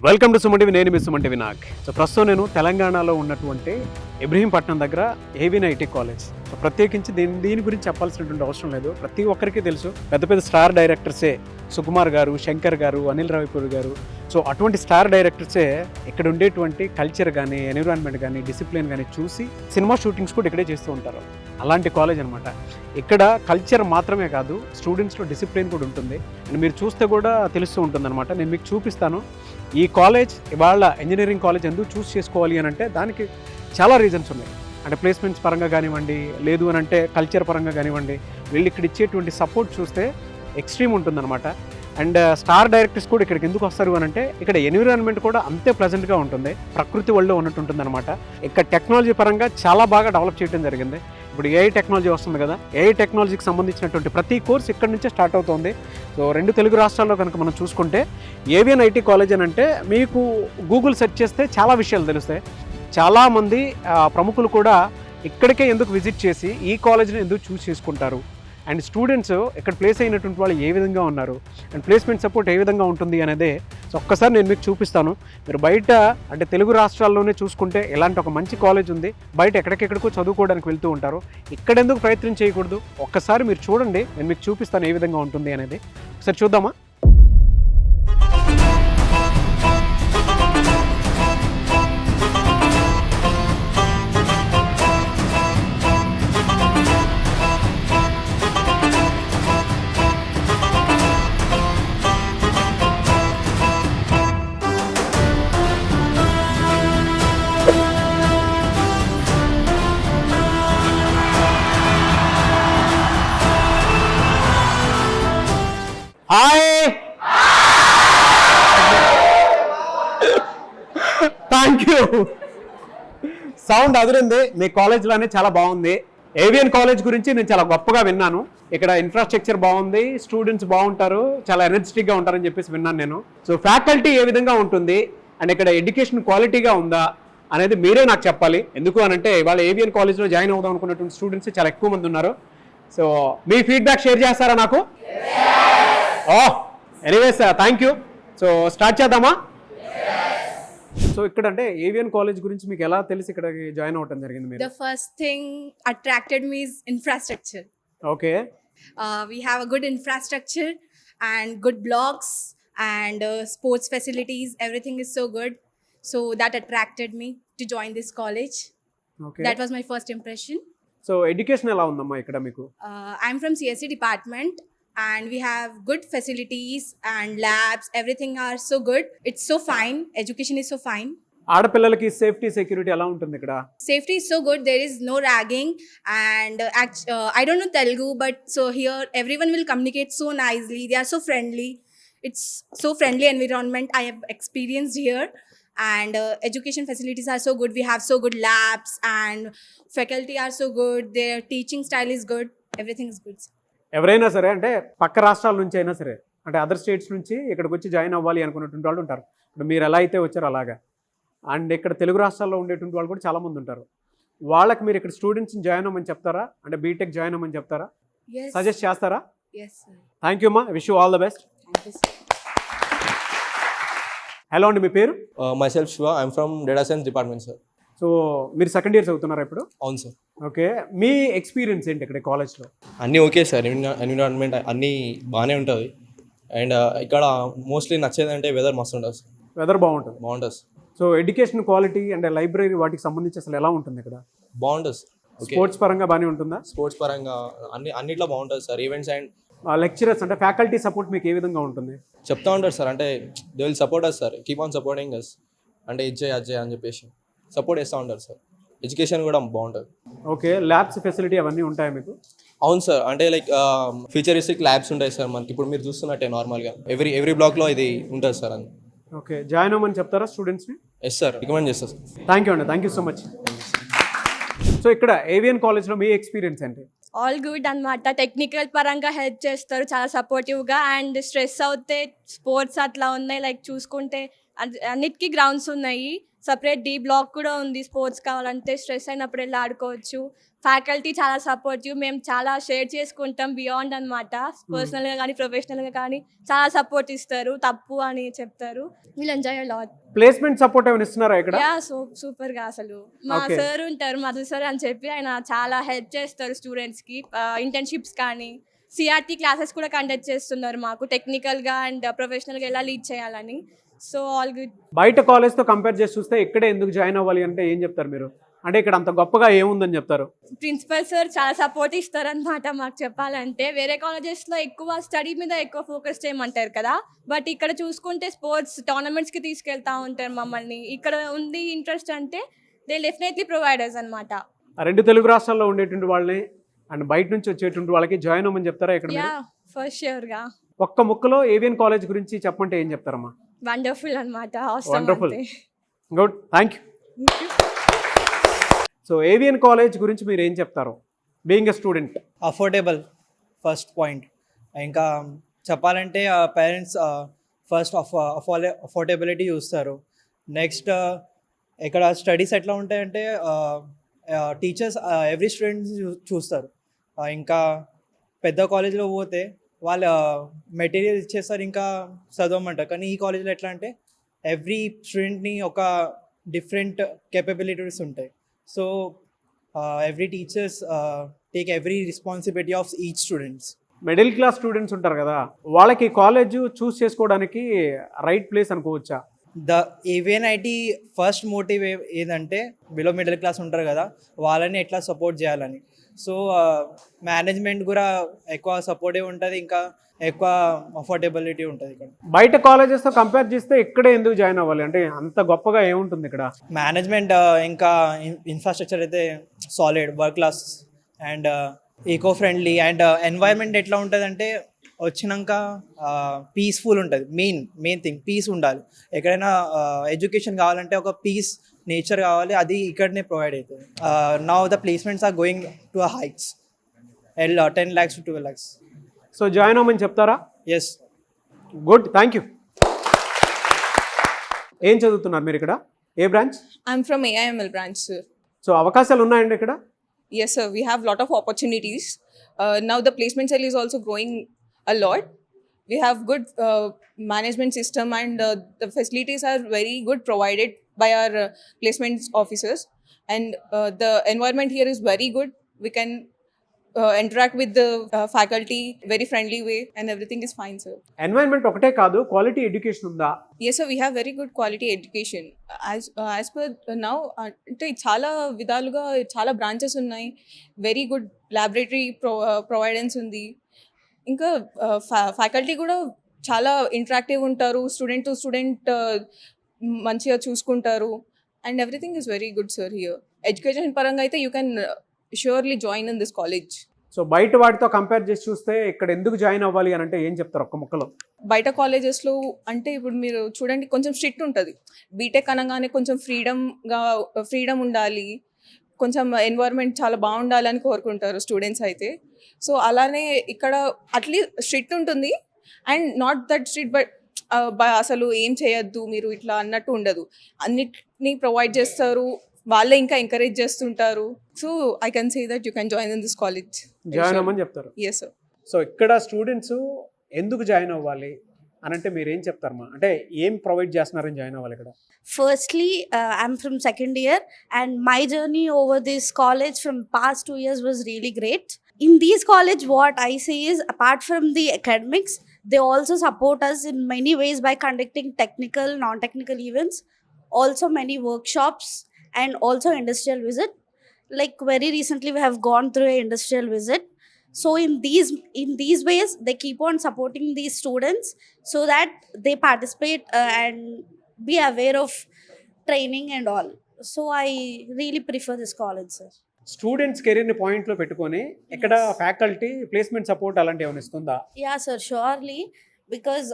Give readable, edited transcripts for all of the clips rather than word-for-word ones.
Welcome to Suman TV. నేను మీ Suman TV Nag. So ప్రస్తుతం నేను తెలంగాణలో ఉన్నటువంటి ఇబ్రహీంపట్నం దగ్గర ఏవిఎన్ ఐటీ కాలేజ్. సో ప్రత్యేకించి దీని గురించి చెప్పాల్సినటువంటి అవసరం లేదు, ప్రతి ఒక్కరికి తెలుసు. పెద్ద పెద్ద స్టార్ డైరెక్టర్సే సుకుమార్ గారు, శంకర్ గారు, అనిల్ రావిపూర్ గారు, సో అటువంటి స్టార్ డైరెక్టర్సే ఇక్కడ ఉండేటువంటి కల్చర్ కానీ, ఎన్విరాన్మెంట్ కానీ, డిసిప్లిన్ కానీ చూసి సినిమా షూటింగ్స్ కూడా ఇక్కడే చేస్తూ ఉంటారు. అలాంటి కాలేజ్ అనమాట. ఇక్కడ కల్చర్ మాత్రమే కాదు, స్టూడెంట్స్లో డిసిప్లిన్ కూడా ఉంటుంది. అండ్ మీరు చూస్తే కూడా తెలుస్తూ ఉంటుంది అనమాట. నేను మీకు చూపిస్తాను. ఈ కాలేజ్ ఇవాళ ఇంజనీరింగ్ కాలేజ్ ఎందుకు చూస్ చేసుకోవాలి అని అంటే దానికి చాలా రీజన్స్ ఉన్నాయి. అంటే ప్లేస్మెంట్స్ పరంగా కానివ్వండి, లేదు అని అంటే కల్చర్ పరంగా కానివ్వండి, వీళ్ళు ఇక్కడ ఇచ్చేటువంటి సపోర్ట్ చూస్తే ఎక్స్ట్రీమ్ ఉంటుందన్నమాట. అండ్ స్టార్ డైరెక్టర్స్ కూడా ఇక్కడికి ఎందుకు వస్తారు అని అంటే ఇక్కడ ఎన్విరాన్మెంట్ కూడా అంతే ప్లెజెంట్గా ఉంటుంది, ప్రకృతి ఒళ్ళో ఉన్నట్టు ఉంటుంది అనమాట. ఇక్కడ టెక్నాలజీ పరంగా చాలా బాగా డెవలప్ చేయడం జరిగింది. ఇప్పుడు ఏఐ టెక్నాలజీ వస్తుంది కదా, ఏఐ టెక్నాలజీకి సంబంధించినటువంటి ప్రతి కోర్స్ ఇక్కడ నుంచే స్టార్ట్ అవుతుంది. సో 2 తెలుగు రాష్ట్రాల్లో కనుక మనం చూసుకుంటే ఏవిఎన్ ఐటీ కాలేజ్ అని అంటే మీకు గూగుల్ సెర్చ్ చేస్తే చాలా విషయాలు తెలుస్తాయి. చాలామంది ప్రముఖులు కూడా ఇక్కడికే ఎందుకు విజిట్ చేసి ఈ కాలేజ్ని ఎందుకు చూస్ చేసుకుంటారు, అండ్ స్టూడెంట్స్ ఇక్కడ ప్లేస్ అయినటువంటి వాళ్ళు ఏ విధంగా ఉన్నారు, అండ్ ప్లేస్మెంట్ సపోర్ట్ ఏ విధంగా ఉంటుంది అనేది సో ఒక్కసారి నేను మీకు చూపిస్తాను. మీరు బయట అంటే తెలుగు రాష్ట్రాల్లోనే చూసుకుంటే ఇలాంటి ఒక మంచి కాలేజ్ ఉంది, బయట ఎక్కడికెక్కడికో చదువుకోవడానికి వెళ్తూ ఉంటారు. ఇక్కడెందుకు ప్రయత్నం చేయకూడదు? ఒక్కసారి మీరు చూడండి, నేను మీకు చూపిస్తాను ఏ విధంగా ఉంటుంది అనేది. ఒకసారి చూద్దామా? Hi, thank you. సౌండ్ అదిరింది. మీ కాలేజ్లోనే చాలా బాగుంది. ఏవిఎన్ కాలేజ్ గురించి నేను చాలా గొప్పగా విన్నాను. ఇక్కడ ఇన్ఫ్రాస్ట్రక్చర్ బాగుంది, స్టూడెంట్స్ బాగుంటారు, చాలా ఎనర్జెటిక్గా ఉంటారని చెప్పేసి విన్నాను నేను. సో ఫ్యాకల్టీ ఏ విధంగా ఉంటుంది అండ్ ఇక్కడ ఎడ్యుకేషన్ క్వాలిటీగా ఉందా అనేది మీరే నాకు చెప్పాలి. ఎందుకు అనంటే ఇవాళ ఏవిఎన్ కాలేజ్లో జాయిన్ అవుదాం అనుకున్నటువంటి స్టూడెంట్స్ చాలా ఎక్కువ మంది ఉన్నారు. సో మీ ఫీడ్బ్యాక్ షేర్ చేస్తారా నాకు? Anyways thank you. So start చేద్దామా? సో ఇక్కడ అంటే ఏవిఎన్ కాలేజ్ గురించి మీకు ఎలా తెలిసి ఇక్కడ జాయిన్ అవ్వడం జరిగింది మీరు? The first thing attracted me is infrastructure. Okay. We have a good infrastructure and good blocks and sports facilities. Everything is so good. So that attracted me to join this college. Okay. That was my first impression. So education ఎలా ఉందమ్మా ఇక్కడ మీకు? I'm from CSE department and we have good facilities and labs. Everything are so good. It's so fine. Education is so fine. ఆడపిల్లలకి safety security ఎలా ఉంటుంది ఇక్కడ? Safety is so good. There is no ragging and I don't know Telugu, but so here everyone will communicate so nicely. They are so friendly. It's so friendly environment I have experienced here, and education facilities are so good. We have so good labs and faculty are so good. Their teaching style is good. Everything is good. ఎవరైనా సరే అంటే పక్క రాష్ట్రాల నుంచి అయినా సరే అంటే other states నుంచి ఇక్కడికి వచ్చి జాయిన్ అవ్వాలి అనుకున్నటువంటి వాళ్ళు ఉంటారు. ఇప్పుడు మీరు ఎలా అయితే వచ్చారో అలాగా. అండ్ ఇక్కడ తెలుగు రాష్ట్రాల్లో ఉండేటువంటి వాళ్ళు కూడా చాలామంది ఉంటారు. వాళ్ళకి మీరు ఇక్కడ స్టూడెంట్స్ని జాయిన్ అవ్వమని చెప్తారా? అంటే బీటెక్ జాయిన్ అవ్వమని చెప్తారా? Yes. సజెస్ట్ చేస్తారా? Yes, sir. థ్యాంక్ యూ అమ్మా. Wish you all the best. Thank you, sir. Hello అండి, మీ పేరు? Myself Shiva, I'm from Data Science Department, sir. So మీరు సెకండ్ ఇయర్ చదువుతున్నారా ఇప్పుడు? అవును సార్. ఓకే. మీ ఎక్స్పీరియన్స్ ఏంటి ఇక్కడ కాలేజ్లో? అన్నీ ఓకే సార్, ఎన్విరాన్మెంట్ అన్నీ బాగానే ఉంటుంది. అండ్ ఇక్కడ మోస్ట్లీ నచ్చేది అంటే వెదర్ మస్తు ఉంటుంది సార్. వెదర్ బాగుంటుంది. బాగుంటుంది. సో ఎడ్యుకేషన్ క్వాలిటీ అంటే లైబ్రరీ వాటికి సంబంధించి అసలు ఎలా ఉంటుంది ఇక్కడ? బాగుంటుంది సార్. ఓకే. స్పోర్ట్స్ పరంగా బాగానే ఉంటుందా? స్పోర్ట్స్ పరంగా అన్నిట్లో బాగుంటుంది సార్. ఈవెంట్స్ అండ్ లెక్చరర్స్ అంటే ఫ్యాకల్టీ సపోర్ట్ మీకు ఏ విధంగా ఉంటుంది? చెప్తా ఉంటారు సార్, అంటే they will support us sir, keep on supporting us, అంటే ఇచ్చే అజ్జే అని చెప్పేసి సపోర్ట్ చేస్తూ ఉంటారు సార్. ఎడ్యుకేషన్ కూడా బాగుంటుంది. ఓకే. ల్యాబ్స్ ఫెసిలిటీ అవన్నీ ఉంటాయా మీకు? అవును సార్, అంటే లైక్ ఫ్యూచరిస్టిక్ ల్యాబ్స్ ఉంటాయి సార్ మనకి. ఇప్పుడు మీరు చూస్తున్నట్టే నార్మల్గా ఎవ్రీ బ్లాక్లో ఇది ఉంటుంది సార్. అని ఓకే. జాయిన్ అవ్వమని చెప్తారా స్టూడెంట్స్ని? ఎస్ సార్, రికమెండ్ చేస్తా సార్. థ్యాంక్ యూ అండి, thank you so much. So ఇక్కడ ఏవిఎన్ కాలేజ్లో మీ ఎక్స్పీరియన్స్ ఏంటి? ఆల్ గుడ్ అనమాట. టెక్నికల్ పరంగా హెల్ప్ చేస్తారు చాలా సపోర్టివ్గా. అండ్ స్ట్రెస్ అవుతే స్పోర్ట్స్ అట్లా ఉన్నాయి, లైక్ చూసుకుంటే అన్నిటికీ గ్రౌండ్స్ ఉన్నాయి. సపరేట్ డి బ్లాక్ కూడా ఉంది. స్పోర్ట్స్ కావాలంటే స్ట్రెస్ అయినప్పుడు వెళ్ళి ఆడుకోవచ్చు. ఫ్యాకల్టీ చాలా సపోర్టివ్. మేము చాలా షేర్ చేసుకుంటాం బియాండ్ అనమాట. పర్సనల్గా కానీ ప్రొఫెషనల్గా కానీ చాలా సపోర్ట్ ఇస్తారు. తప్పు అని చెప్తారు. We'll enjoy lot. Placement support ఏమైనా ఇస్తున్నారా ఇక్కడ? యా సూపర్గా అసలు మా Okay. సార్ ఉంటారు మధు సార్ అని చెప్పి, ఆయన చాలా హెల్ప్ చేస్తారు స్టూడెంట్స్కి. ఇంటర్న్షిప్స్ కానీ సిఆర్టీ క్లాసెస్ కూడా కండక్ట్ చేస్తున్నారు మాకు, టెక్నికల్గా అండ్ ప్రొఫెషనల్గా ఎలా లీడ్ చేయాలని. So all good. బయట కాలేజ్తో కంపేర్ చేసి చూస్తే ఇక్కడే ఎందుకు జాయిన్ అవ్వాలి అంటే ఏం చెప్తారు మీరు? అంటే ఇక్కడ అంత గొప్పగా ఏముందని చెప్తారు? ప్రిన్సిపల్ సార్ చాలా సపోర్ట్ ఇస్తారనమాట మాకు చెప్పాలంటే. వేరే కాలేజెస్లో ఎక్కువ స్టడీ మీద ఎక్కువ ఫోకస్ చేయమంటారు కదా, బట్ ఇక్కడ చూసుకుంటే స్పోర్ట్స్ టోర్నమెంట్స్కి తీసుకెళ్తా ఉంటారు మమ్మల్ని. ఇక్కడ ఉంది ఇంట్రెస్ట్ అంటే దే డెఫినెట్లీ ప్రొవైడర్స్ అనమాట. ఆ రెండు తెలుగు రాష్ట్రాల్లో ఉండేటువంటి వాళ్ళని అండ్ బయట నుంచి వచ్చేటువంటి వాళ్ళకి జాయిన్ అవ్వమని చెప్తారా ఇక్కడ మీరు? యా ఫస్ట్ ష్యూర్గా. ఒక్క ముక్కలో ఏవిఎన్ కాలేజ్ గురించి చెప్పమంటే ఏం చెప్తారమ్మా? వండర్ఫుల్ అనమాట. Wonderful, good, thank you. So AVN college గురించి మీరు ఏం చెప్తారు being a student? Affordable first point. ఇంకా చెప్పాలంటే పేరెంట్స్ ఫస్ట్ అఫోర్డబిలిటీ చూస్తారు. నెక్స్ట్ ఇక్కడ స్టడీస్ ఎట్లా ఉంటాయంటే టీచర్స్ ఎవ్రీ స్టూడెంట్ చూస్తారు. ఇంకా పెద్ద కాలేజ్లో పోతే వాళ్ళు మెటీరియల్ ఇచ్చేస్తారు, ఇంకా చదవమంటారు. కానీ ఈ కాలేజ్లో ఎట్లా అంటే ఎవ్రీ స్టూడెంట్ని ఒక డిఫరెంట్ కేపబిలిటీస్ ఉంటాయి. So every teachers take every responsibility of each students. Middle class students ఉంటారు కదా, వాళ్ళకి కాలేజ్ చూస్ చేసుకోవడానికి రైట్ ప్లేస్ అనుకోవచ్చా? ద ఏవిఎన్ఐటి ఫస్ట్ మోటివ్ ఏదంటే బిలో మిడిల్ క్లాస్ ఉంటారు కదా, వాళ్ళని ఎట్లా సపోర్ట్ చేయాలని. సో మేనేజ్మెంట్ కూడా ఎక్కువ సపోర్టివ్ ఉంటుంది, ఇంకా ఎక్కువ అఫోర్డబిలిటీ ఉంటుంది ఇక్కడ. బయట కాలేజెస్తో కంపేర్ చేస్తే ఇక్కడే ఎందుకు జాయిన్ అవ్వాలి అంటే అంత గొప్పగా ఏముంటుంది ఇక్కడ? మేనేజ్మెంట్ ఇంకా ఇన్ఫ్రాస్ట్రక్చర్ అయితే solid, world class and eco friendly. And environment ఎట్లా ఉంటుంది అంటే వచ్చినాక పీస్ఫుల్ ఉంటుంది. మెయిన్ థింగ్ పీస్ ఉండాలి. ఎక్కడైనా ఎడ్యుకేషన్ కావాలంటే ఒక పీస్ నేచర్ కావాలి, అది ఇక్కడనే ప్రొవైడ్ అవుతుంది. Now the placements are going to heights 10 lakhs to 12 lakhs. So join అవ్వమని చెప్తారా? ఎస్. Good, thank you. ఏం చదువుతున్నారు మీరు ఇక్కడ? ఏ branch? I'm from AIML branch, sir. So అవకాశాలు ఉన్నాయండి ఇక్కడ? Yes, sir. We have lot of opportunities. Now the placement cell is also growing a lot. We have good management system, and the facilities are very good provided by our placements officers. And the environment here is very good. We can interact with the faculty very friendly way, and everything is fine, sir. Environment ఒకటే కాదు, quality education ఉందా? Yes, sir. We have very good quality education. As per now, అంటే చాలా విధాలుగా చాలా branches ఉన్నాయి. Very good laboratory ప్రొవైడెన్స్ ఉంది. ఇంకా ఫ్యాకల్టీ కూడా చాలా ఇంటరాక్టివ్ ఉంటారు. స్టూడెంట్ టు స్టూడెంట్ మంచిగా చూసుకుంటారు. And everything is very good, sir. Here education పరంగా అయితే you can surely join in this college. So బయట వాటితో కంపేర్ చేసి చూస్తే ఇక్కడ ఎందుకు జాయిన్ అవ్వాలి అని అంటే ఏం చెప్తారు ఒక్క ముక్కలో? బయట కాలేజెస్లో అంటే ఇప్పుడు మీరు చూడండి, కొంచెం స్ట్రిక్ట్ ఉంటుంది. బీటెక్ అనగానే కొంచెం ఫ్రీడమ్ ఉండాలి, కొంచెం ఎన్వైర్న్మెంట్ చాలా బాగుండాలని కోరుకుంటారు స్టూడెంట్స్ అయితే. సో అలానే ఇక్కడ అట్లీస్ట్ స్ట్రిక్ట్ ఉంటుంది, and not that strict but అసలు ఏం చేయొద్దు మీరు ఇట్లా అన్నట్టు ఉండదు. అన్నిటినీ ప్రొవైడ్ చేస్తారు, వాళ్ళే ఇంకా ఎంకరేజ్ చేస్తుంటారు. So I can say that you can join in this college. Join అవ్వమని చెప్తారు. Yes, sir. సో ఇక్కడ స్టూడెంట్స్ ఎందుకు జాయిన్ అవ్వాలి అని అంటే మీరు ఏం చెప్తారమ్మా? అంటే ఏం ప్రొవైడ్ చేస్తున్నారని జాయిన్ అవ్వాలి ఇక్కడ? Firstly, I'm from second year, and my journey over this college from past 2 years was really great. In these college, what I say is, apart from the academics, they also support us in many ways by conducting technical, non-technical events, also many workshops, and also industrial visit. Like very recently, we have gone through an industrial visit. So in these ways, they keep on supporting these students so that they participate and be aware of training and all. So I really prefer this college, sir. Students కెరీర్ని పాయింట్లో పెట్టుకొని ఇక్కడ faculty placement support అలాంటి ఏమైనా ఇస్తుందా? Yeah, sir, surely. Because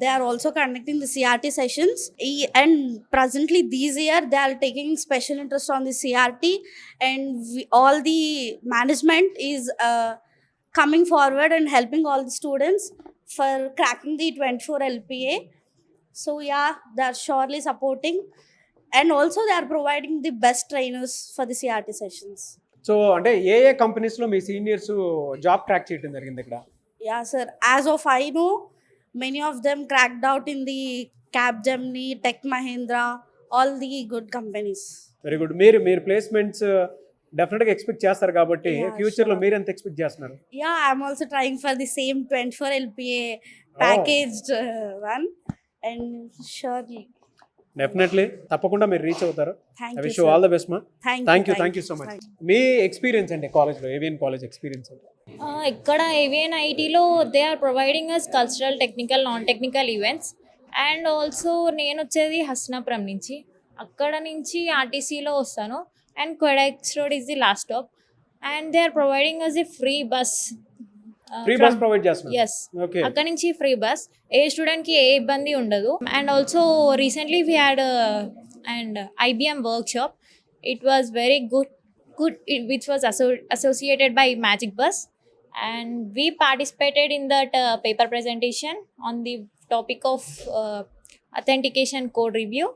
they are also conducting the CRT sessions. And presently this year they are taking special interest on the CRT, and all the management is coming forward and helping all the students for cracking the 24 LPA. So yeah, they are surely supporting. And also they are providing the best trainers for the CRT sessions. So అంటే ఏ ఏ కంపెనీస్లో మీ seniors job crack చేయడం జరిగింది ఇక్కడ? Yeah, sir. As of I know, many of them cracked out in the Capgemini, Tech Mahindra, all the good companies. Very good. మీరు placements డెఫినెట్గా expect చేస్తారు కాబట్టి Yeah, ఫ్యూచర్లో sure. మీరు ఎంత ఎక్స్పెక్ట్ చేస్తున్నారు? Yeah, I'm also trying for the same 24 LPA packaged one. And surely. Definitely తప్పకుండా మీరు రీచ్ అవుతారు. Thank I you, wish you sir. All the best మా. Thank you so much. Thank you. మీ experience అండి కాలేజ్లో, AVN college experience అండి. ఇక్కడ ఏవిఎన్ ఐటీలో they are providing us cultural, technical, non technical events. And also నేను వచ్చేది హస్నాపురం నుంచి, అక్కడ నుంచి ఆర్టీసీలో వస్తాను. అండ్ క్వెడెక్స్ road is the last stop. And they are providing us a free bus. Free bus provide చేస్తున్నారు. Yes, okay. అక్కడ నుంచి ఫ్రీ బస్, ఏ స్టూడెంట్కి ఏ ఇబ్బంది ఉండదు. And also recently we had and IBM workshop. It was very good which was associated by Magic Bus, and we participated in that paper presentation on the topic of authentication code review,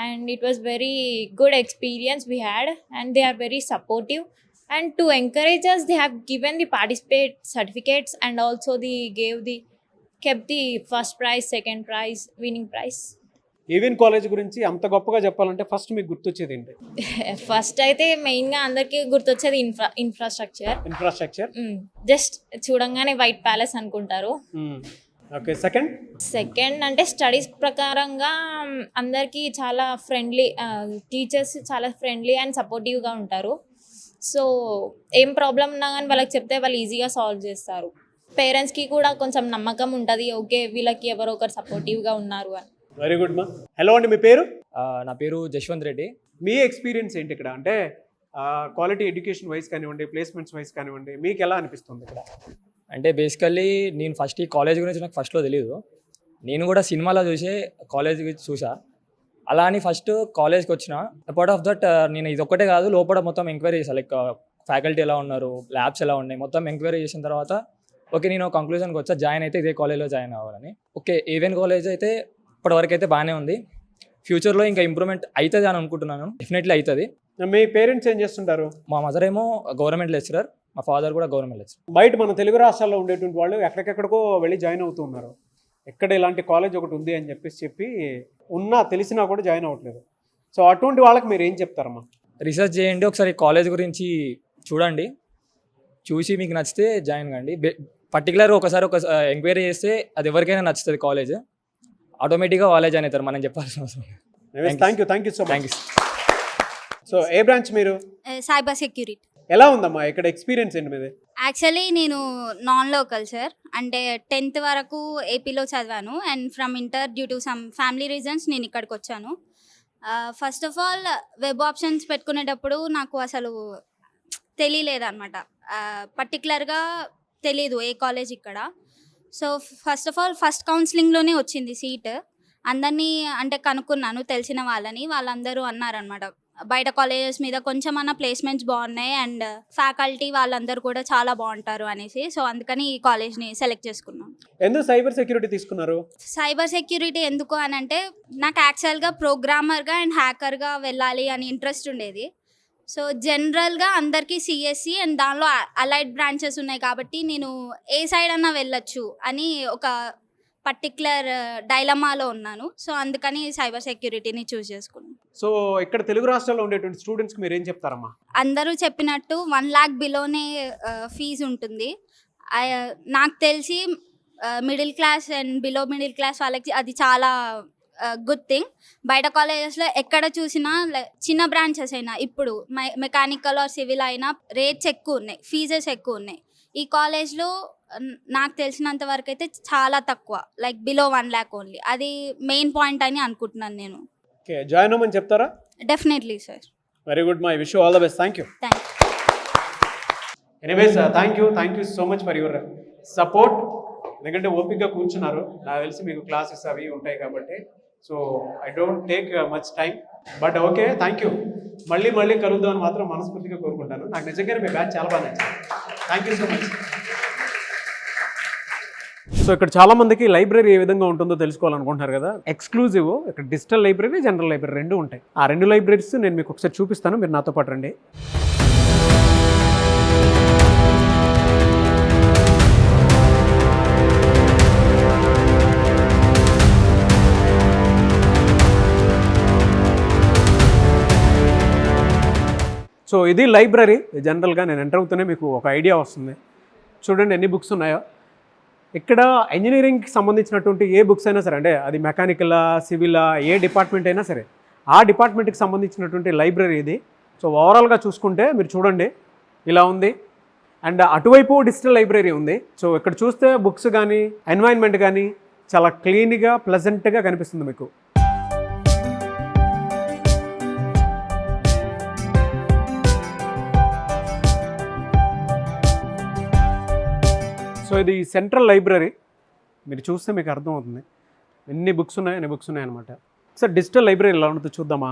and it was very good experience we had, and they are very supportive. And to encourage us, they have given the participate certificates, and also they kept the first prize, second prize, winning prize. AVN college గురించి అంత గొప్పగా చెప్పాలంటే first మీకు గుర్తొచ్చేది ఏంటి? First అయితే మెయిన్గా అందరికీ గుర్తొచ్చేది ఇన్ఫ్రాస్ట్రక్చర్. జస్ట్ చూడంగానే వైట్ ప్యాలెస్ అనుకుంటారు. ఓకే. సెకండ్ అంటే స్టడీస్ ప్రకారంగా అందరికీ చాలా ఫ్రెండ్లీ, టీచర్స్ చాలా ఫ్రెండ్లీ అండ్ సపోర్టివ్గా ఉంటారు. సో ఏం ప్రాబ్లం ఉన్నా కానీ వాళ్ళకి చెప్తే వాళ్ళు ఈజీగా సాల్వ్ చేస్తారు. పేరెంట్స్కి కూడా కొంచెం నమ్మకం ఉంటుంది, ఓకే వీళ్ళకి ఎవరో ఒకరు సపోర్టివ్గా ఉన్నారు అని. వెరీ గుడ్ మా. హలో అండి, మీ పేరు? నా పేరు జశ్వంత్ రెడ్డి. మీ ఎక్స్పీరియన్స్ ఏంటి ఇక్కడ? అంటే క్వాలిటీ ఎడ్యుకేషన్ వైజ్ కానివ్వండి, ప్లేస్మెంట్స్ వైజ్ కానివ్వండి, మీకు ఎలా అనిపిస్తుంది ఇక్కడ? అంటే బేసికల్లీ నేను ఫస్ట్ ఈ కాలేజ్ గురించి నాకు ఫస్ట్లో తెలియదు. నేను కూడా సినిమాలో చూసే కాలేజ్ చూసా. అలా అని ఫస్ట్ కాలేజ్కి వచ్చిన. అపార్ట్ ఆఫ్ దట్ నేను ఇది ఒక్కటే కాదు, లోపల మొత్తం ఎంక్వైరీ చేశాను. లైక్ ఫ్యాకల్టీ ఎలా ఉన్నారు, ల్యాబ్స్ ఎలా ఉన్నాయి, మొత్తం ఎంక్వైరీ చేసిన తర్వాత ఓకే నేను కంక్లూజన్కి వచ్చా జాయిన్ అయితే ఇదే కాలేజ్లో జాయిన్ అవ్వాలని. ఓకే, ఏవిఎన్ కాలేజ్ అయితే ఇప్పటివరకు అయితే బాగానే ఉంది. ఫ్యూచర్లో ఇంకా ఇంప్రూవ్మెంట్ అవుతుంది అని అనుకుంటున్నాను. డెఫినెట్లీ అవుతుంది. మీ పేరెంట్స్ ఏం చేస్తుంటారు? మా మదర్ ఏమో గవర్నమెంట్ లెక్చరర్, మా ఫాదర్ కూడా గవర్నమెంట్ లెక్చరర్. బయట మన తెలుగు రాష్ట్రాల్లో ఉండేటువంటి వాళ్ళు ఎక్కడికెక్కడికో వెళ్ళి జాయిన్ అవుతూ ఉన్నారు. ఎక్కడ ఇలాంటి కాలేజ్ ఒకటి ఉంది అని చెప్పి ఉన్నా తెలిసినా కూడా జాయిన్ అవ్వట్లేదు. సో అటువంటి వాళ్ళకి మీరు ఏం చెప్తారమ్మా? రీసెర్చ్ చేయండి, ఒకసారి కాలేజ్ గురించి చూడండి, చూసి మీకు నచ్చితే జాయిన్ కండి. పర్టికులర్ ఒకసారి ఎంక్వైరీ చేస్తే అది ఎవరికైనా నచ్చుతుంది కాలేజ్, ఆటోమేటిక్గా వాళ్ళే జాయిన్ అవుతారు, మనం చెప్పాల్సిన అవసరం. Thank you so much. So ఏ బ్రాంచ్ మీరు? Cyber security. ఎలా ఉందమ్మా ఇక్కడ ఎక్స్పీరియన్స్ ఏంటి మీది? యాక్చువల్లీ నేను నాన్ లోకల్ సార్, అంటే 10th వరకు ఏపీలో చదివాను. And from inter due to some family reasons నేను ఇక్కడికి వచ్చాను. First of all web options పెట్టుకునేటప్పుడు నాకు అసలు తెలియలేదన్నమాట, పర్టికులర్గా తెలీదు ఏ కాలేజ్ ఇక్కడ. So first of all first కౌన్సిలింగ్లోనే వచ్చింది సీట్. అందరినీ అంటే కనుక్కున్నాను తెలిసిన వాళ్ళని, వాళ్ళందరూ అన్నారనమాట బయట కాలేజెస్ మీద కొంచెం అన్న ప్లేస్మెంట్స్ బాగున్నాయి అండ్ ఫ్యాకల్టీ వాళ్ళందరూ కూడా చాలా బాగుంటారు అనేసి. సో అందుకని ఈ కాలేజ్ని సెలెక్ట్ చేసుకున్నాం. ఎందుకు సైబర్ సెక్యూరిటీ తీసుకున్నారు? సైబర్ సెక్యూరిటీ ఎందుకు అని అంటే నాకు యాక్చువల్గా ప్రోగ్రామర్గా అండ్ హ్యాకర్గా వెళ్ళాలి అని ఇంట్రెస్ట్ ఉండేది. సో జనరల్గా అందరికీ సిఎస్సి అండ్ దానిలో అలైడ్ బ్రాంచెస్ ఉన్నాయి కాబట్టి నేను ఏ సైడ్ అన్నా వెళ్ళొచ్చు అని ఒక పర్టిక్యులర్ డైలమాలో ఉన్నాను. సో అందుకని సైబర్ సెక్యూరిటీని చూస్ చేసుకున్నాను. సో ఇక్కడ తెలుగు రాష్ట్రాల్లో ఉండేటువంటి స్టూడెంట్స్కి మీరు ఏం చెప్తారమ్మా? అందరూ చెప్పినట్టు 1 lakh బిలోనే ఫీజు ఉంటుంది. నాకు తెలిసి middle class and below middle class వాళ్ళకి అది చాలా గుడ్ థింగ్. బయట కాలేజెస్లో ఎక్కడ చూసినా చిన్న బ్రాంచెస్ అయినా ఇప్పుడు మెకానికల్ ఆర్ సివిల్ అయినా రేట్స్ ఎక్కువ ఉన్నాయి, ఫీజెస్ ఎక్కువ ఉన్నాయి. ఈ కాలేజ్లో నాకు తెలిసినంత వరకు అయితే చాలా తక్కువ, లైక్ బిలో 1 lakh ఓన్లీ. అది మెయిన్ పాయింట్ అని అనుకుంటున్నాను నేను. ఓకే, జాయిన్ అవ్వమని చెప్తారా? Definitely sir. Very good my wish you all the best. Thank you. Anyways thank you so much for your support. ఎందుకంటే ఓపిక్గా కూర్చున్నారు, నాకు తెలిసి మీకు క్లాసెస్ అవి ఉంటాయి కాబట్టి. So I don't take much time, but okay thank you. మళ్ళీ కలుద్దామని మాత్రం మనస్ఫూర్తిగా కోరుకుంటాను. నాకు నిజంగానే మీ బ్యాచ్ చాలా బాగా నచ్చింది. Thank you so much. So ఇక్కడ చాలా మందికి లైబ్రరీ ఏ విధంగా ఉంటుందో తెలుసుకోవాలనుకుంటున్నారు కదా. ఎక్స్క్లూజివ్ ఇక్కడ డిజిటల్ లైబ్రరీ, జనరల్ లైబ్రరీ రెండు ఉంటాయి. ఆ రెండు లైబ్రరీస్ నేను మీకు ఒకసారి చూపిస్తాను, మీరు నాతో పాటు రండి. సో ఇది లైబ్రరీ. జనరల్గా నేను ఎంటర్ అవుతూనే మీకు ఒక ఐడియా వస్తుంది. చూడండి ఎన్ని బుక్స్ ఉన్నాయో. ఇక్కడ ఇంజనీరింగ్కి సంబంధించినటువంటి ఏ బుక్స్ అయినా సరే, అంటే అది మెకానికలా, సివిలా, ఏ డిపార్ట్మెంట్ అయినా సరే ఆ డిపార్ట్మెంట్కి సంబంధించినటువంటి లైబ్రరీ ఇది. సో ఓవరాల్గా చూసుకుంటే మీరు చూడండి ఇలా ఉంది. అండ్ అటువైపు డిజిటల్ లైబ్రరీ ఉంది. సో ఇక్కడ చూస్తే బుక్స్ కానీ ఎన్వైర్న్మెంట్ కానీ చాలా క్లీన్గా ప్లెజెంట్గా కనిపిస్తుంది మీకు. సో ఇది సెంట్రల్ లైబ్రరీ. మీరు చూస్తే మీకు అర్థమవుతుంది ఎన్ని బుక్స్ ఉన్నాయన్నమాట. సార్ డిజిటల్ లైబ్రరీ ఎలా ఉంటుందో చూద్దామా.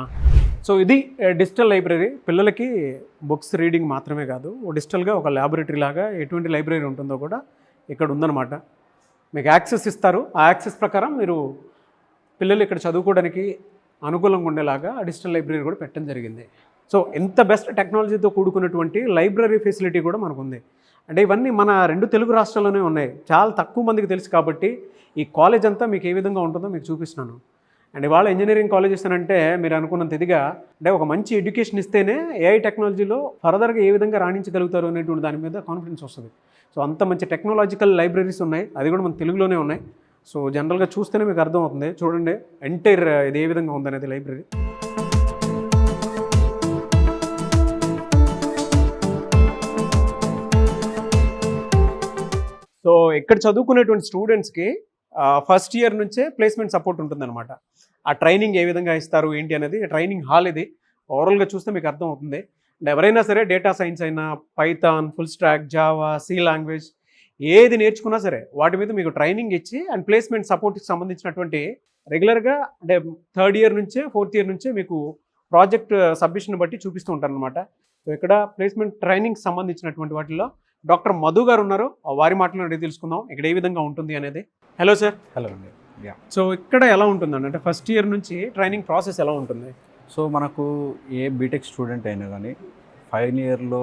సో ఇది డిజిటల్ లైబ్రరీ. పిల్లలకి బుక్స్ రీడింగ్ మాత్రమే కాదు, డిజిటల్గా ఒక ల్యాబొరేటరీ లాగా ఎటువంటి లైబ్రరీ ఉంటుందో కూడా ఇక్కడ ఉందన్నమాట. మీకు యాక్సెస్ ఇస్తారు. ఆ యాక్సెస్ ప్రకారం మీరు పిల్లలు ఇక్కడ చదువుకోవడానికి అనుకూలంగా ఉండేలాగా డిజిటల్ లైబ్రరీ కూడా పెట్టడం జరిగింది. సో ఎంత బెస్ట్ టెక్నాలజీతో కూడుకున్నటువంటి లైబ్రరీ ఫెసిలిటీ కూడా మనకు ఉంది. అంటే ఇవన్నీ మన 2 తెలుగు రాష్ట్రాల్లోనే ఉన్నాయి. చాలా తక్కువ మందికి తెలుసు కాబట్టి ఈ కాలేజ్ అంతా మీకు ఏ విధంగా ఉంటుందో మీకు చూపిస్తున్నాను. అండ్ ఇవాళ ఇంజనీరింగ్ కాలేజెస్ అంటే మీరు అనుకున్నంత ఇదిగా, అంటే ఒక మంచి ఎడ్యుకేషన్ ఇస్తేనే ఏఐ టెక్నాలజీలో ఫర్దర్గా ఏ విధంగా రాణించగలుగుతారు అనేటువంటి దాని మీద కాన్ఫిడెన్స్ వస్తుంది. సో అంత మంచి టెక్నాలజికల్ లైబ్రరీస్ ఉన్నాయి, అది కూడా మన తెలుగులోనే ఉన్నాయి. సో జనరల్గా చూస్తేనే మీకు అర్థమవుతుంది. చూడండి ఎంటైర్ ఇది ఏ విధంగా ఉందనేది లైబ్రరీ. సో ఇక్కడ చదువుకునేటువంటి స్టూడెంట్స్కి ఫస్ట్ ఇయర్ నుంచే ప్లేస్మెంట్ సపోర్ట్ ఉంటుందన్నమాట. ఆ ట్రైనింగ్ ఏ విధంగా ఇస్తారు ఏంటి అనేది ట్రైనింగ్ హాల్ ఇది. ఓవరాల్గా చూస్తే మీకు అర్థమవుతుంది. అండ్ ఎవరైనా సరే డేటా సైన్స్ అయినా, Python, full stack, Java, C language ఏది నేర్చుకున్నా సరే వాటి మీద మీకు ట్రైనింగ్ ఇచ్చి అండ్ ప్లేస్మెంట్ సపోర్ట్కి సంబంధించినటువంటి రెగ్యులర్గా అంటే 3rd ఇయర్ నుంచే 4th ఇయర్ నుంచే మీకు ప్రాజెక్ట్ సబ్మిషన్ బట్టి చూపిస్తూ ఉంటారు అనమాట. సో ఇక్కడ ప్లేస్మెంట్ ట్రైనింగ్ సంబంధించినటువంటి వాటిలో డాక్టర్ మధు గారు ఉన్నారు. వారి మాటలను అడిగి తెలుసుకుందాం ఇక్కడ ఏ విధంగా ఉంటుంది అనేది. Hello sir. హలో అండి. సో ఇక్కడ ఎలా ఉంటుందండి, అంటే ఫస్ట్ ఇయర్ నుంచి ట్రైనింగ్ ప్రాసెస్ ఎలా ఉంటుంది? సో మనకు ఏ బీటెక్ స్టూడెంట్ అయినా కానీ ఫైనల్ ఇయర్లో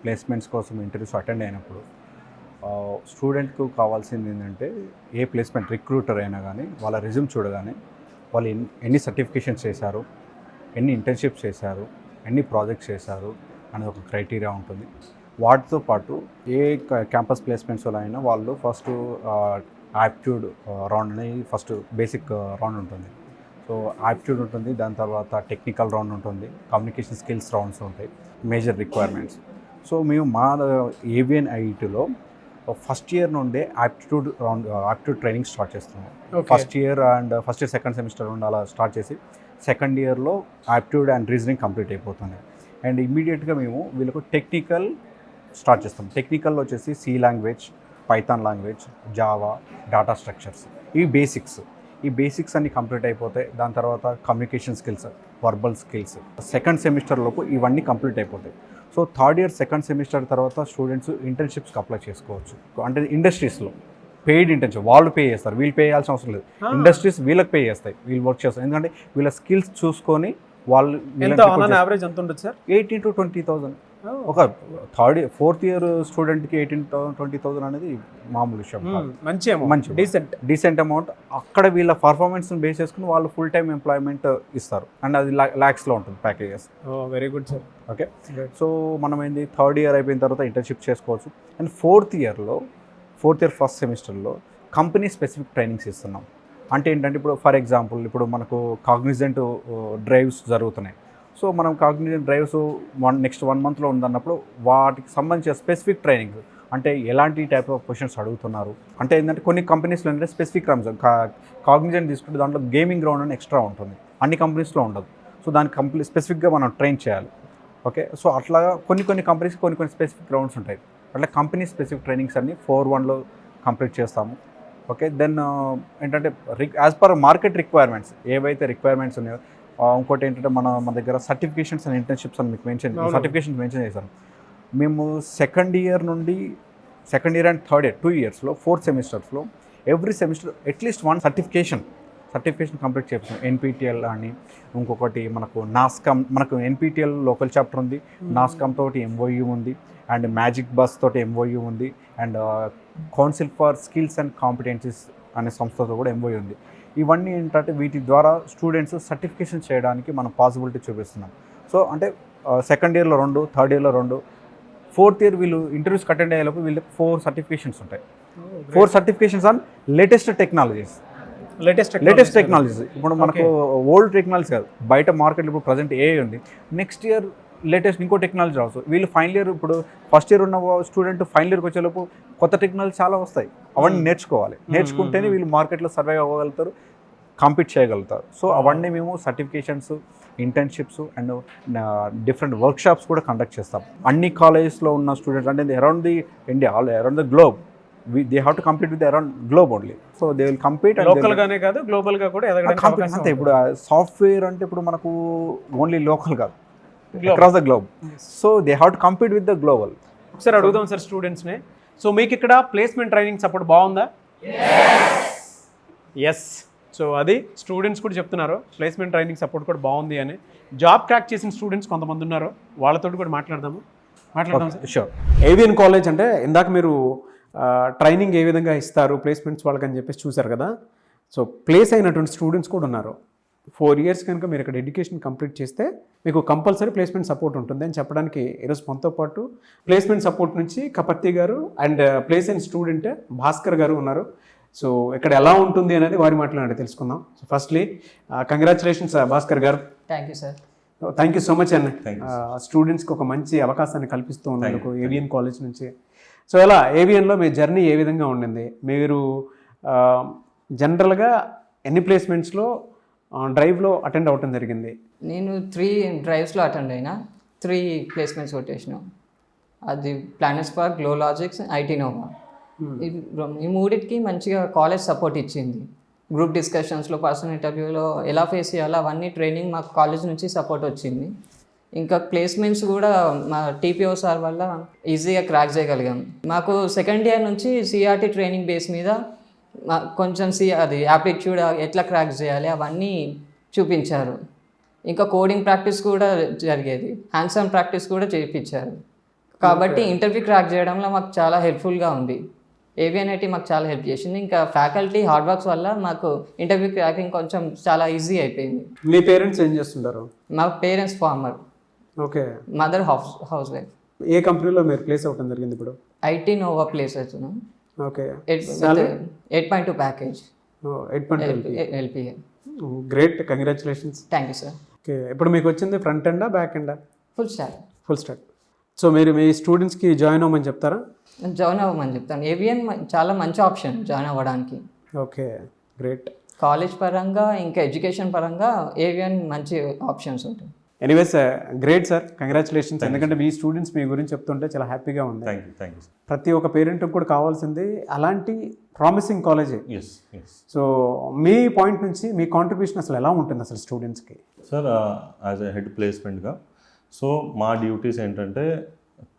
ప్లేస్మెంట్స్ కోసం ఇంటర్వ్యూస్ అటెండ్ అయినప్పుడు స్టూడెంట్కు కావాల్సింది ఏంటంటే ఏ ప్లేస్మెంట్ రిక్రూటర్ అయినా కానీ వాళ్ళ రెజ్యూమ్ చూడగానే వాళ్ళు ఎన్ని సర్టిఫికేషన్స్ చేశారు, ఎన్ని ఇంటర్న్షిప్స్ చేశారు, ఎన్ని ప్రాజెక్ట్స్ చేశారు అనేది ఒక క్రైటీరియా ఉంటుంది. వాటితో పాటు ఏ క్యాంపస్ ప్లేస్మెంట్స్లో అయినా వాళ్ళు ఫస్ట్ యాప్ట్యూడ్ రౌండ్ అని ఫస్ట్ బేసిక్ రౌండ్ ఉంటుంది. సో యాప్ట్యూడ్ ఉంటుంది, దాని తర్వాత టెక్నికల్ రౌండ్ ఉంటుంది, కమ్యూనికేషన్ స్కిల్స్ రౌండ్స్ ఉంటాయి, మేజర్ రిక్వైర్మెంట్స్. సో మేము మా ఏవిఎన్ ఐఐటీలో ఫస్ట్ ఇయర్ నుండే యాప్ట్యూడ్ ట్రైనింగ్ స్టార్ట్ చేస్తున్నాం. First year and first year second semester నుండి అలా స్టార్ట్ చేసి సెకండ్ ఇయర్లో యాప్ట్యూడ్ అండ్ రీజనింగ్ కంప్లీట్ అయిపోతుంది. అండ్ ఇమ్మీడియట్గా మేము వీళ్ళకు టెక్నికల్ స్టార్ట్ చేస్తాం. టెక్నికల్లో వచ్చేసి C language, Python language, Java, data structures, ఈ బేసిక్స్ అన్ని కంప్లీట్ అయిపోతాయి. దాని తర్వాత communication skills, verbal skills second semester లోపు ఇవన్నీ కంప్లీట్ అయిపోతాయి. So 3rd year second semester తర్వాత స్టూడెంట్స్ ఇంటర్న్షిప్స్కి అప్లై చేసుకోవచ్చు. అంటే ఇండస్ట్రీస్లో పెయిడ్ ఇంటర్న్షిప్ వాళ్ళు పే చేస్తారు, వీళ్ళు పే చేయాల్సిన అవసరం లేదు. ఇండస్ట్రీస్ వీళ్ళకి పే చేస్తాయి, వీళ్ళు వర్క్ చేస్తారు. ఎందుకంటే వీళ్ళ స్కిల్స్ చూసుకొని వాళ్ళు యావరేజ్ ఎంత ఉంటుంది సార్? 18,000 to 20,000. ఒక 4th ఇయర్ స్టూడెంట్కి 18,000 to 20,000 అనేది మామూలు విషయం. మంచి డీసెంట్ అమౌంట్. అక్కడ వీళ్ళ పర్ఫార్మెన్స్ని బేస్ చేసుకుని వాళ్ళు ఫుల్ టైమ్ ఎంప్లాయ్మెంట్ ఇస్తారు. అండ్ అది ల్యాక్స్లో ఉంటుంది packages. Very good sir. Okay, so మనం ఏంది 3rd ఇయర్ అయిపోయిన తర్వాత ఇంటర్న్షిప్ చేసుకోవచ్చు. అండ్ 4th ఇయర్ ఫస్ట్ సెమిస్టర్లో కంపెనీ స్పెసిఫిక్ ట్రైనింగ్స్ ఇస్తున్నాం. అంటే ఏంటంటే ఇప్పుడు ఫర్ ఎగ్జాంపుల్ ఇప్పుడు మనకు కాగ్నిజెంట్ డ్రైవ్స్ జరుగుతున్నాయి. సో మనం కాగ్నిజెంట్ డ్రైవ్స్ నెక్స్ట్ 1 monthలో ఉందన్నప్పుడు వాటికి సంబంధించిన స్పెసిఫిక్ ట్రైనింగ్, అంటే ఎలాంటి టైప్ ఆఫ్ క్వశ్చన్స్ అడుగుతున్నారు, అంటే ఏంటంటే కొన్ని కంపెనీస్లో ఏంటంటే స్పెసిఫిక్ రమ్స్ కాగ్నిజెంట్ తీసుకుంటే దాంట్లో గేమింగ్ గ్రౌండ్ అని ఎక్స్ట్రా ఉంటుంది, అన్ని కంపెనీస్లో ఉండదు. సో దానికి స్పెసిఫిక్గా మనం ట్రైన్ చేయాలి. ఓకే, సో అట్లా కొన్ని కంపెనీస్ కొన్ని స్పెసిఫిక్ గ్రౌండ్స్ ఉంటాయి. అట్లా కంపెనీ స్పెసిఫిక్ ట్రైనింగ్స్ అన్ని 4-1లో కంప్లీట్ చేస్తాము. ఓకే, దెన్ ఏంటంటే యాజ్ పర్ మార్కెట్ రిక్వైర్మెంట్స్ ఏవైతే రిక్వైర్మెంట్స్ ఉన్నాయో, ఇంకోటి ఏంటంటే మన దగ్గర సర్టిఫికేషన్స్ అండ్ ఇంటర్న్షిప్స్ అని మీకు సర్టిఫికేషన్స్ మెన్షన్ చేశాను. మేము 2nd ఇయర్ నుండి second year and third year 2 yearsలో 4 సెమిస్టర్స్లో every semester at least 1 certification complete చేస్తాం. ఎన్పిటిఎల్ అని, ఇంకొకటి మనకు నాస్కామ్, మనకు ఎన్పిటిఎల్ లోకల్ చాప్టర్ ఉంది, నాస్కామ్ తోటి ఎంఓయూ ఉంది, అండ్ మ్యాజిక్ బస్ తోటి ఎంఓయూ ఉంది, and council for skills and competencies అనే సంస్థతో కూడా ఎంఓయూ ఉంది. ఇవన్నీ ఏంటంటే వీటి ద్వారా స్టూడెంట్స్ సర్టిఫికేషన్ చేయడానికి మనం పాసిబిలిటీ చూపిస్తున్నాం. సో అంటే సెకండ్ ఇయర్లో 2, థర్డ్ ఇయర్లో 2, ఫోర్త్ ఇయర్ వీళ్ళు ఇంటర్వ్యూస్కి అటెండ్ అయ్యేలోపు వీళ్ళకి 4 సర్టిఫికేషన్స్ ఉంటాయి. 4 సర్టిఫికేషన్స్ ఆన్ లేటెస్ట్ టెక్నాలజీస్. ఇప్పుడు మనకు ఓల్డ్ టెక్నాలజీ కాదు, బయట మార్కెట్లో ఇప్పుడు ప్రజెంట్ ఏఐ ఉంది, నెక్స్ట్ ఇయర్ లేటెస్ట్ ఇంకో టెక్నాలజీ రావచ్చు. వీళ్ళు ఫైనల్ ఇయర్, ఇప్పుడు ఫస్ట్ ఇయర్ ఉన్న స్టూడెంట్ ఫైనల్ ఇయర్కి వచ్చేలోపు కొత్త టెక్నాలజీ చాలా వస్తాయి, అవన్నీ నేర్చుకుంటేనే వీళ్ళు మార్కెట్లో సర్వైవ్ అవ్వగలుగుతారు, కాంపీట్ చేయగలుగుతారు. సో అవన్నీ మేము certifications, internships and different workshops కూడా కండక్ట్ చేస్తాం. అన్ని కాలేజెస్లో ఉన్న స్టూడెంట్స్ అంటే around the India, around the globe, they have to compete with around globe only, so they will compete and local గానే కాదు గ్లోబల్ గా కూడా ఎదగడానికి అవకాశం అంతే. ఇప్పుడు సాఫ్ట్వేర్ అంటే ఇప్పుడు మనకు ఓన్లీ లోకల్ కాదు, across the globe, so they have to compete with the global. ఒకసారి అడుగుదాం సార్ స్టూడెంట్స్ని. సో మీకు ఇక్కడ ప్లేస్మెంట్ ట్రైనింగ్ సపోర్ట్ బాగుందా? ఎస్. సో అది స్టూడెంట్స్ కూడా చెప్తున్నారు, ప్లేస్మెంట్ ట్రైనింగ్ సపోర్ట్ కూడా బాగుంది అని. జాబ్ క్రాక్ చేసిన స్టూడెంట్స్ కొంతమంది ఉన్నారు, వాళ్ళతో కూడా మాట్లాడదాం సార్. షూర్. ఏవిఎన్ కాలేజ్ అంటే ఇందాక మీరు ట్రైనింగ్ ఏ విధంగా ఇస్తారు ప్లేస్మెంట్స్ వాళ్ళకి అని చెప్పేసి చూసారు కదా. సో ప్లేస్ అయినటువంటి స్టూడెంట్స్ కూడా ఉన్నారు. 4 years కనుక మీరు ఇక్కడ ఎడ్యుకేషన్ కంప్లీట్ చేస్తే మీకు కంపల్సరీ ప్లేస్మెంట్ సపోర్ట్ ఉంటుంది అని చెప్పడానికి ఈరోజు మనతో పాటు ప్లేస్మెంట్ సపోర్ట్ నుంచి కపర్తి గారు అండ్ ప్లేస్ అయిన స్టూడెంట్ భాస్కర్ గారు ఉన్నారు. సో ఇక్కడ ఎలా ఉంటుంది అనేది వారి మాట్లాడి తెలుసుకుందాం. సో ఫస్ట్లీ కంగ్రాచులేషన్స్ భాస్కర్ గారు. Thank you sir. Thank you so much అండి. స్టూడెంట్స్కి ఒక మంచి అవకాశాన్ని కల్పిస్తూ ఉన్నందుకు ఏవిఎన్ కాలేజ్ నుంచి. సో ఇలా ఏవిఎన్లో మీ జర్నీ ఏ విధంగా ఉండింది? మీరు జనరల్గా ఎన్ని ప్లేస్మెంట్స్లో డ్రైవ్లో అటెండ్ అవ్వటం జరిగింది? నేను 3 డ్రైవ్స్లో అటెండ్ అయినా, 3 ప్లేస్మెంట్స్ కొట్టేసినాం. అది Planet Spark, Glow Logics, IT Nova. ఈ మూడింటికి మంచిగా కాలేజ్ సపోర్ట్ ఇచ్చింది. గ్రూప్ డిస్కషన్స్లో, పర్సనల్ ఇంటర్వ్యూలో ఎలా ఫేస్ చేయాలో అవన్నీ ట్రైనింగ్ మాకు కాలేజ్ నుంచి సపోర్ట్ వచ్చింది. ఇంకా ప్లేస్మెంట్స్ కూడా మా టీపీఓ సార్ వల్ల ఈజీగా క్రాక్ చేయగలిగాం. మాకు సెకండ్ ఇయర్ నుంచి సిఆర్టీ ట్రైనింగ్ బేస్ మీద కొంచెం అది యాప్టిట్యూడ్ ఎట్లా క్రాక్ చేయాలి అవన్నీ చూపించారు. ఇంకా కోడింగ్ ప్రాక్టీస్ కూడా జరిగేది, హ్యాండ్స్ ఆన్ ప్రాక్టీస్ కూడా చేయించారు. కాబట్టి ఇంటర్వ్యూ క్రాక్ చేయడంలో మాకు చాలా హెల్ప్ఫుల్గా ఉంది. ఏవిఎన్ఐటీ మాకు చాలా హెల్ప్ చేసింది. ఇంకా ఫ్యాకల్టీ హార్డ్ వర్క్స్ వల్ల మాకు ఇంటర్వ్యూ క్రాకింగ్ కొంచెం చాలా ఈజీ అయిపోయింది. మీ పేరెంట్స్ ఏం చేస్తుంటారు? మా parents farmer. Okay. Mother housewife. ఏ కంపెనీలో మీరు ప్లేస్ అవ్వడం జరిగింది ఇప్పుడు? ఐటీ నోవా ప్లేస్ అవుతున్నాం. Okay. 8.2 package. 8.2 LPA. Great, congratulations. Thank you sir. Okay. ఇప్పుడు మీకు వచ్చింది ఫ్రంట్ ఎండా బ్యాక్ ఎండా? Full stock. సో మీరు మీ స్టూడెంట్స్కి జాయిన్ అవ్వమని చెప్తారా? జాయిన్ అవ్వమని చెప్తాను. ఏవిఎన్ చాలా మంచి ఆప్షన్ జాయిన్ అవ్వడానికి. Okay, great. కాలేజ్ పరంగా ఇంకా ఎడ్యుకేషన్ పరంగా ఏవిఎన్ మంచి ఆప్షన్స్ ఉంటాయి. Anyways great sir, congratulations. ఎందుకంటే మీ స్టూడెంట్స్ మీ గురించి చెప్తుంటే చాలా హ్యాపీగా ఉంది. Thank you. ప్రతి ఒక్క పేరెంట్కి కూడా కావాల్సింది అలాంటి ప్రామిసింగ్ కాలేజే. సో మీ పాయింట్ నుంచి మీ కాంట్రిబ్యూషన్ అసలు ఎలా ఉంటుంది అసలు స్టూడెంట్స్కి? సార్, యాజ్ ఎ హెడ్ ప్లేస్మెంట్గా సో మా డ్యూటీస్ ఏంటంటే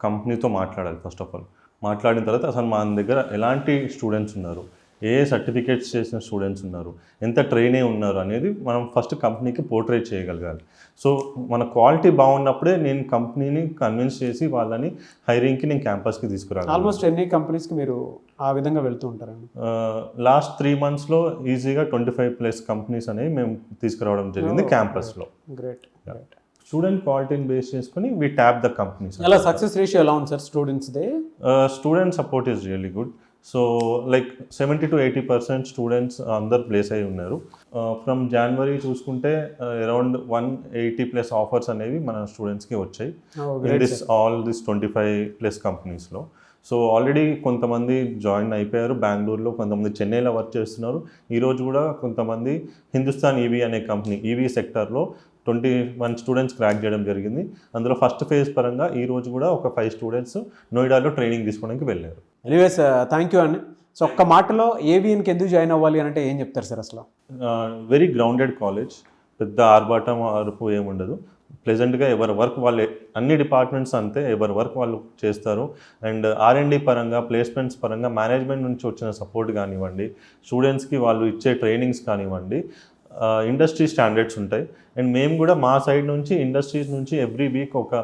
కంపెనీతో మాట్లాడాలి. ఫస్ట్ ఆఫ్ ఆల్ మాట్లాడిన తర్వాత అసలు మా దగ్గర ఎలాంటి స్టూడెంట్స్ ఉన్నారు, ఏ సర్టిఫికేట్స్ చేసిన స్టూడెంట్స్ ఉన్నారు, ఎంత ట్రైనీ ఉన్నారు అనేది మనం ఫస్ట్ కంపెనీకి పోర్ట్రేట్ చేయగలగాలి. సో మన క్వాలిటీ బాగున్నప్పుడే నేను కంపెనీని కన్విన్స్ చేసి వాళ్ళని హైరింగ్కి నేను క్యాంపస్కి తీసుకురాలి. ఆల్మోస్ట్ ఎన్ని కంపెనీస్కి మీరు ఆ విధంగా వెళ్తూ ఉంటారండి? లాస్ట్ 3 monthsలో ఈజీగా 25+ కంపెనీస్ అనేవి మేము తీసుకురావడం జరిగింది క్యాంపస్లో. గ్రేట్. స్టూడెంట్ క్వాలిటీని బేస్ చేసుకుని వీ ట్యాప్ ద కంపెనీస్. అలా సక్సెస్ రేషియో ఎలా ఉంది సార్ స్టూడెంట్స్ది? Student support is really good. So like 70 to 80% students అందరు ప్లేస్ అయి ఉన్నారు. ఫ్రమ్ జనవరి చూసుకుంటే అరౌండ్ 180+ ఆఫర్స్ అనేవి మన స్టూడెంట్స్కి వచ్చాయి ఇన్ దిస్ ఆల్ దిస్ 25+ కంపెనీస్లో. సో ఆల్రెడీ కొంతమంది జాయిన్ అయిపోయారు బెంగళూరులో, కొంతమంది చెన్నైలో వర్క్ చేస్తున్నారు. ఈరోజు కూడా కొంతమంది హిందుస్థాన్ ఈవీ అనే కంపెనీ ఈవీ సెక్టర్లో 21 స్టూడెంట్స్ క్రాక్ చేయడం జరిగింది. అందులో ఫస్ట్ ఫేజ్ పరంగా ఈరోజు కూడా ఒక 5 స్టూడెంట్స్ నోయిడాలో ట్రైనింగ్ తీసుకోవడానికి వెళ్ళారు. ఎనీవేస్ థ్యాంక్ యూ అండి. సో ఒక్క మాటలో ఏవిఎన్కి ఎందుకు జాయిన్ అవ్వాలి అంటే ఏం చెప్తారు సార్? అసలు వెరీ గ్రౌండెడ్ కాలేజ్, పెద్ద ఆర్భాటం అరుపు ఏముండదు. ప్లెజెంట్గా ఎవరి వర్క్ వాళ్ళు, అన్ని డిపార్ట్మెంట్స్ అంతే ఎవరి వర్క్ వాళ్ళు చేస్తారు. అండ్ R&D పరంగా, ప్లేస్మెంట్స్ పరంగా మేనేజ్మెంట్ నుంచి వచ్చిన సపోర్ట్ కానివ్వండి, స్టూడెంట్స్కి వాళ్ళు ఇచ్చే ట్రైనింగ్స్ కానివ్వండి, ఇండస్ట్రీ స్టాండర్డ్స్ ఉంటాయి. అండ్ మేము కూడా మా సైడ్ నుంచి ఇండస్ట్రీస్ నుంచి ఎవ్రీ వీక్ ఒక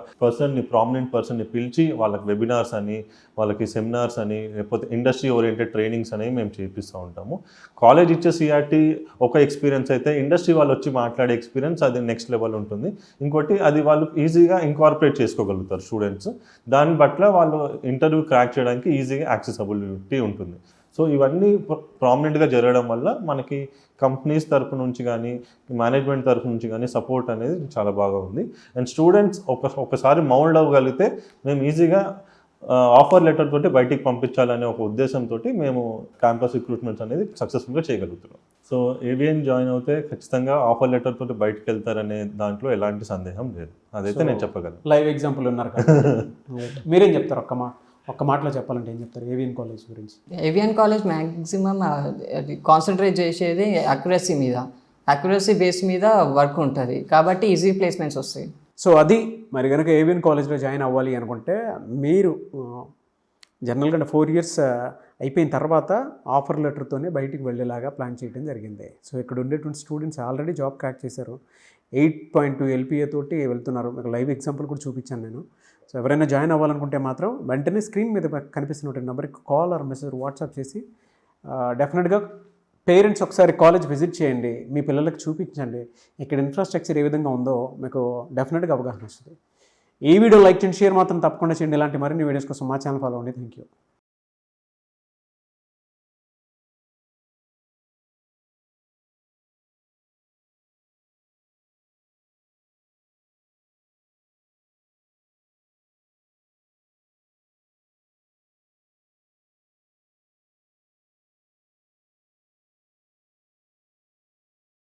ప్రామినెంట్ పర్సన్ని పిలిచి వాళ్ళకి వెబినార్స్ అని, వాళ్ళకి సెమినార్స్ అని, లేకపోతే ఇండస్ట్రీ ఓరియంటెడ్ ట్రైనింగ్స్ అనేవి మేము చేపిస్తూ ఉంటాము. కాలేజ్ ఇచ్చే CRT ఒక ఎక్స్పీరియన్స్ అయితే, ఇండస్ట్రీ వాళ్ళు వచ్చి మాట్లాడే ఎక్స్పీరియన్స్ అది నెక్స్ట్ లెవెల్ ఉంటుంది. ఇంకోటి అది వాళ్ళు ఈజీగా ఇంకార్పొరేట్ చేసుకోగలుగుతారు స్టూడెంట్స్. దాని పట్ల వాళ్ళు ఇంటర్వ్యూ క్రాక్ చేయడానికి ఈజీగా యాక్సెసిబిలిటీ ఉంటుంది. సో ఇవన్నీ ప్రామినెంట్గా జరగడం వల్ల మనకి కంపెనీస్ తరపు నుంచి కానీ, మేనేజ్మెంట్ తరపు నుంచి కానీ సపోర్ట్ అనేది చాలా బాగా ఉంది. అండ్ స్టూడెంట్స్ ఒకసారి మౌల్డ్ అవ్వగలిగితే మేము ఈజీగా ఆఫర్ లెటర్ తోటి బయటికి పంపించాలనే ఒక ఉద్దేశంతో మేము క్యాంపస్ రిక్రూట్మెంట్స్ అనేది సక్సెస్ఫుల్గా చేయగలుగుతున్నాం. సో AVN జాయిన్ అవుతే ఖచ్చితంగా ఆఫర్ లెటర్ తోటి బయటకు వెళ్తారనే దాంట్లో ఎలాంటి సందేహం లేదు. అదైతే నేను చెప్పగలను. లైవ్ ఎగ్జాంపుల్ ఉన్నారు కదా. మీరేం చెప్తారు? ఒక్క మాటలో చెప్పాలంటే ఏం చెప్తారు AVN కాలేజ్ గురించి? AVN కాలేజ్ మ్యాక్సిమం అది కాన్సన్ట్రేట్ చేసేది అక్యురసీ మీద, అక్యురసీ బేస్ మీద వర్క్ ఉంటుంది కాబట్టి ఈజీ ప్లేస్మెంట్స్ వస్తాయి. సో అది మరి కనుక AVN కాలేజ్లో జాయిన్ అవ్వాలి అనుకుంటే మీరు జనరల్గా 4 years అయిపోయిన తర్వాత ఆఫర్ లెటర్తోనే బయటికి వెళ్ళేలాగా ప్లాన్ చేయడం జరిగింది. సో ఇక్కడ ఉండేటువంటి స్టూడెంట్స్ ఆల్రెడీ జాబ్ క్రాక్ చేశారు. 8.2 LPA తోటి వెళ్తున్నారు. మీకు లైవ్ ఎగ్జాంపుల్ కూడా చూపించాను నేను. సో ఎవరైనా జాయిన్ అవ్వాలనుకుంటే మాత్రం వెంటనే స్క్రీన్ మీద కనిపిస్తున్న నెంబర్కి కాల్ ఆర్ మెసేజ్ వాట్సాప్ చేసి డెఫినెట్గా పేరెంట్స్ ఒకసారి కాలేజ్ విజిట్ చేయండి, మీ పిల్లలకు చూపించండి ఇక్కడ ఇన్ఫ్రాస్ట్రక్చర్ ఏ విధంగా ఉందో మీకు డెఫినెట్గా అవగాహన వస్తుంది. ఈ వీడియో లైక్ చేయండి, షేర్ మాత్రం తప్పకుండా చేయండి. ఇలాంటి మరిన్ని వీడియోస్ కోసం మా ఛానల్ ఫాలో అవ్వండి. Thank you.